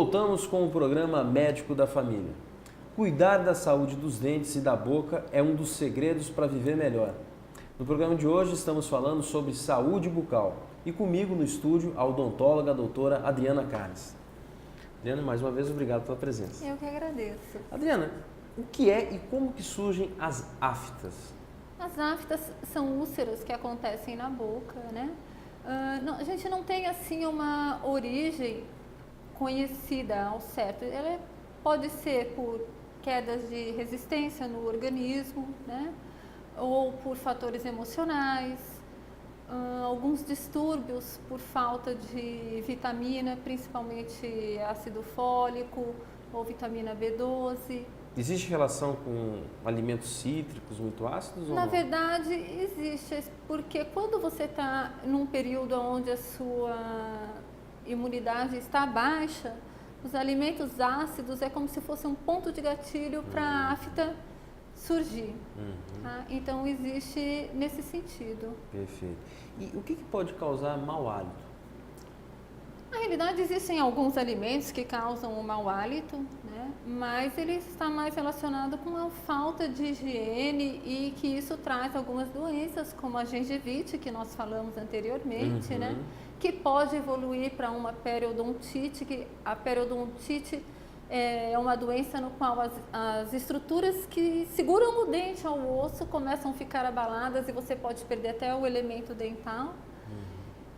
voltamos com o programa Médico da Família. Cuidar da saúde dos dentes e da boca é um dos segredos para viver melhor. No programa de hoje estamos falando sobre saúde bucal e comigo no estúdio a odontóloga a doutora Adriana Carnes. Adriana, mais uma vez, obrigado pela presença. Eu que agradeço. Adriana, o que é e como que surgem as aftas? As aftas são úlceros que acontecem na boca, né? A gente não tem assim uma origem conhecida ao certo. Ela pode ser por quedas de resistência no organismo, né? Ou por fatores emocionais, alguns distúrbios por falta de vitamina, principalmente ácido fólico ou vitamina B12. Existe relação com alimentos cítricos muito ácidos ou Na não? verdade, existe, porque quando você está num período onde a sua imunidade está baixa, os alimentos ácidos é como se fosse um ponto de gatilho para a afta surgir. Tá? Então, existe nesse sentido. Perfeito. E o que pode causar mau hálito? Na realidade, existem alguns alimentos que causam o mau hálito, né? Mas ele está mais relacionado com a falta de higiene e que isso traz algumas doenças, como a gengivite, que nós falamos anteriormente, né? Que pode evoluir para uma periodontite, que a periodontite é uma doença no qual as estruturas que seguram o dente ao osso começam a ficar abaladas e você pode perder até o elemento dental.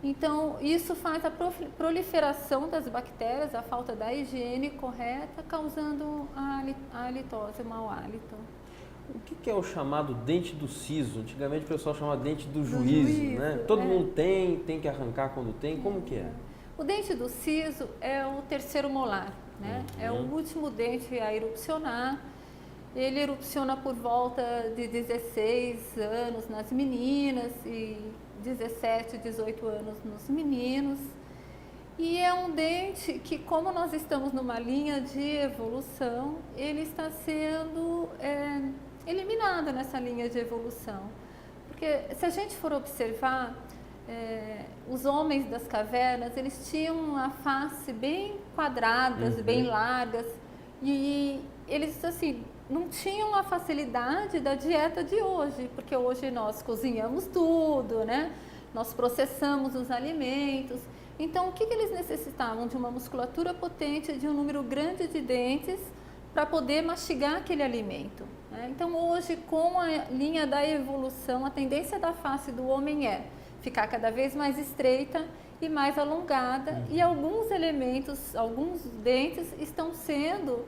Então, isso faz a proliferação das bactérias, a falta da higiene correta, causando a halitose, o mau hálito. O que é o chamado dente do siso? Antigamente o pessoal chamava dente do juízo, né? Todo mundo tem que arrancar quando tem, como que é? O dente do siso é o terceiro molar, né? É o último dente a erupcionar. Ele erupciona por volta de 16 anos nas meninas e 17, 18 anos nos meninos. E é um dente que, como nós estamos numa linha de evolução, ele está sendo eliminado nessa linha de evolução. Porque se a gente for observar, os homens das cavernas, eles tinham a face bem quadradas, bem largas, e eles, assim, não tinham a facilidade da dieta de hoje, porque hoje nós cozinhamos tudo, né? Nós processamos os alimentos. Então, o que eles necessitavam? De uma musculatura potente, de um número grande de dentes para poder mastigar aquele alimento, né? Então, hoje, com a linha da evolução, a tendência da face do homem é ficar cada vez mais estreita e mais alongada, e alguns elementos, alguns dentes estão sendo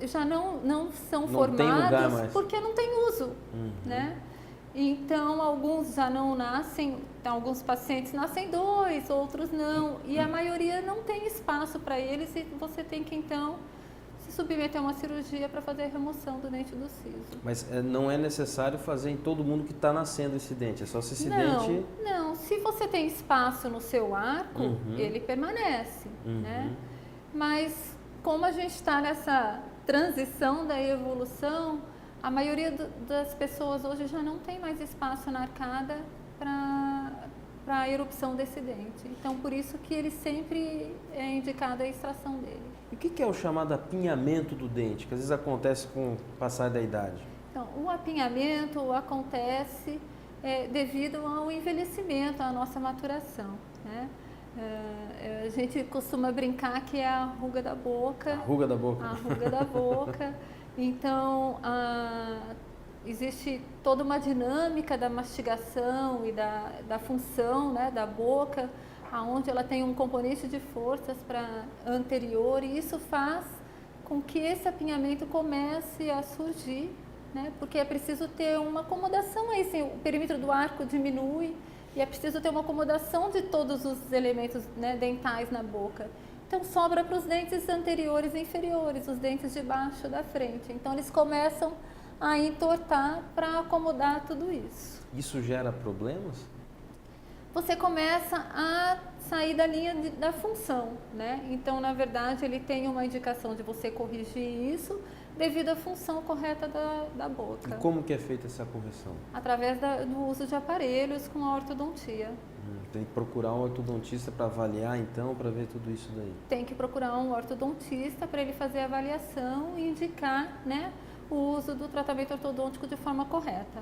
já não são formados porque não tem uso, né? Então, alguns já não nascem, alguns pacientes nascem dois, outros não, e a maioria não tem espaço para eles e você tem que, então, se submeter a uma cirurgia para fazer a remoção do dente do siso. Mas não é necessário fazer em todo mundo que está nascendo esse dente, é só se esse dente... Não, se você tem espaço no seu arco, ele permanece, né? Mas como a gente está nessa transição da evolução, a maioria das pessoas hoje já não tem mais espaço na arcada para a erupção desse dente. Então, por isso que ele sempre é indicado a extração dele. E o que é o chamado apinhamento do dente, que às vezes acontece com o passar da idade? Então, o apinhamento acontece devido ao envelhecimento, à nossa maturação, né? A gente costuma brincar que é a ruga da boca. A ruga da boca. A ruga da boca. Então, existe toda uma dinâmica da mastigação e da função, né, da boca, onde ela tem um componente de forças anterior, e isso faz com que esse apinhamento comece a surgir, né, porque é preciso ter uma acomodação aí, assim, o perímetro do arco diminui, e é preciso ter uma acomodação de todos os elementos, né, dentais na boca. Então, sobra para os dentes anteriores e inferiores, os dentes de baixo da frente. Então, eles começam a entortar para acomodar tudo isso. Isso gera problemas? Você começa a sair da linha da função, né? Então, na verdade, ele tem uma indicação de você corrigir isso, devido à função correta da boca. E como que é feita essa correção? Através do uso de aparelhos com a ortodontia. Tem que procurar um ortodontista para avaliar, então, para ver tudo isso daí. Tem que procurar um ortodontista para ele fazer a avaliação e indicar, né, o uso do tratamento ortodôntico de forma correta.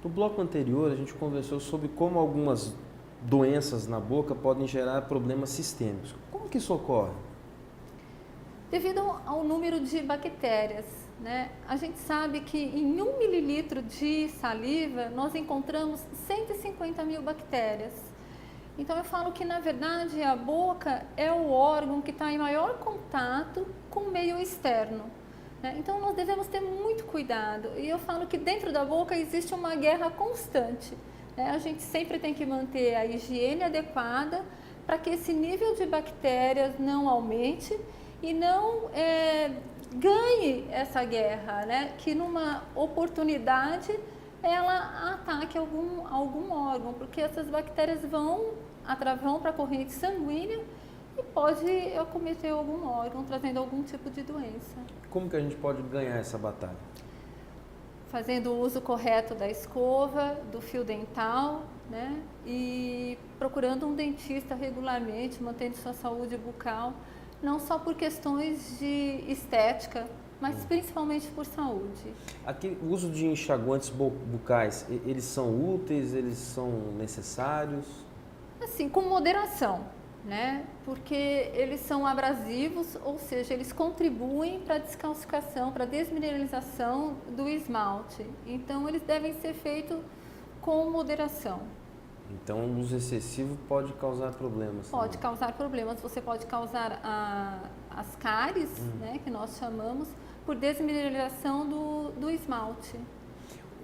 No bloco anterior, a gente conversou sobre como algumas doenças na boca podem gerar problemas sistêmicos. Como que isso ocorre? Devido ao número de bactérias, né, a gente sabe que em 1 mililitro de saliva nós encontramos 150 mil bactérias. Então eu falo que na verdade a boca é o órgão que está em maior contato com o meio externo. Então nós devemos ter muito cuidado e eu falo que dentro da boca existe uma guerra constante. A gente sempre tem que manter a higiene adequada para que esse nível de bactérias não aumente e não ganhe essa guerra, que numa oportunidade ela ataque algum órgão, porque essas bactérias vão para a corrente sanguínea e pode acometer algum órgão, trazendo algum tipo de doença. Como que a gente pode ganhar essa batalha? Fazendo o uso correto da escova, do fio dental, e procurando um dentista regularmente, mantendo sua saúde bucal, não só por questões de estética, mas principalmente por saúde. O uso de enxaguantes bucais, eles são úteis, eles são necessários? Assim, com moderação. Porque eles são abrasivos, ou seja, eles contribuem para a descalcificação, para a desmineralização do esmalte. Então, eles devem ser feitos com moderação. Então, o uso excessivo pode causar problemas? Pode causar problemas. Você pode causar as cáries, que nós chamamos, por desmineralização do esmalte.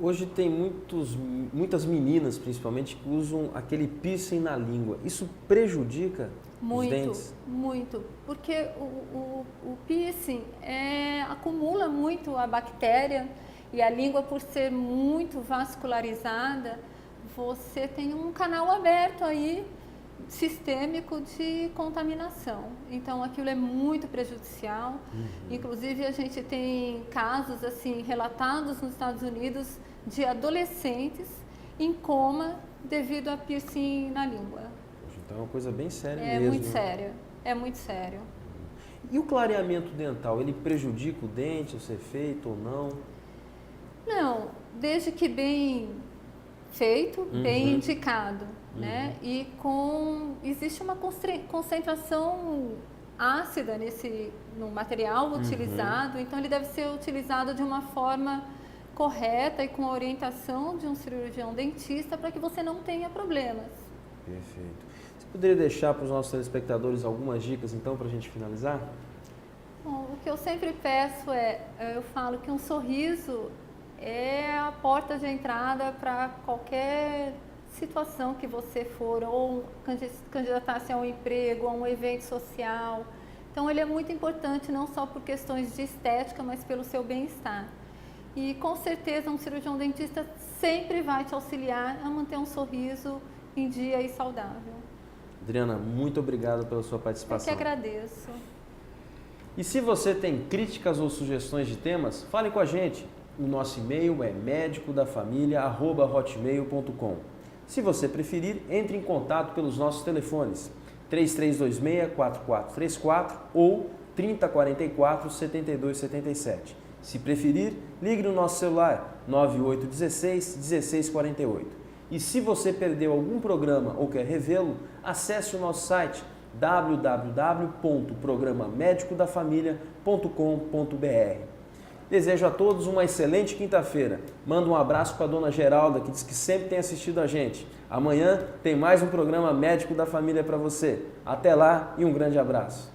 Hoje tem muitas meninas, principalmente, que usam aquele piercing na língua. Isso prejudica os dentes? Muito, porque o piercing acumula muito a bactéria e a língua, por ser muito vascularizada, você tem um canal aberto aí sistêmico de contaminação. Então aquilo é muito prejudicial. Inclusive a gente tem casos assim relatados nos Estados Unidos de adolescentes em coma devido a piercing na língua. Então é uma coisa bem séria mesmo. É muito sério, é muito sério. E o clareamento dental, ele prejudica o dente ao ser feito ou não? Não, desde que bem feito, bem indicado, E existe uma concentração ácida no material utilizado, então ele deve ser utilizado de uma forma correta e com a orientação de um cirurgião dentista para que você não tenha problemas. Perfeito. Você poderia deixar para os nossos telespectadores algumas dicas, então, para a gente finalizar? Bom, o que eu sempre peço eu falo que um sorriso é a porta de entrada para qualquer situação que você for, ou candidatar-se a um emprego, a um evento social. Então, ele é muito importante não só por questões de estética, mas pelo seu bem-estar. E, com certeza, um cirurgião dentista sempre vai te auxiliar a manter um sorriso em dia e saudável. Adriana, muito obrigado pela sua participação. Eu que agradeço. E se você tem críticas ou sugestões de temas, fale com a gente. O nosso e-mail é medicodafamilia@hotmail.com. Se você preferir, entre em contato pelos nossos telefones 3326-4434 ou 3044-7277. Se preferir, ligue no nosso celular 9816-1648. E se você perdeu algum programa ou quer revê-lo, acesse o nosso site www.programamedicodafamilia.com.br. Desejo a todos uma excelente quinta-feira. Manda um abraço para a dona Geralda, que diz que sempre tem assistido a gente. Amanhã tem mais um programa Médico da Família para você. Até lá e um grande abraço.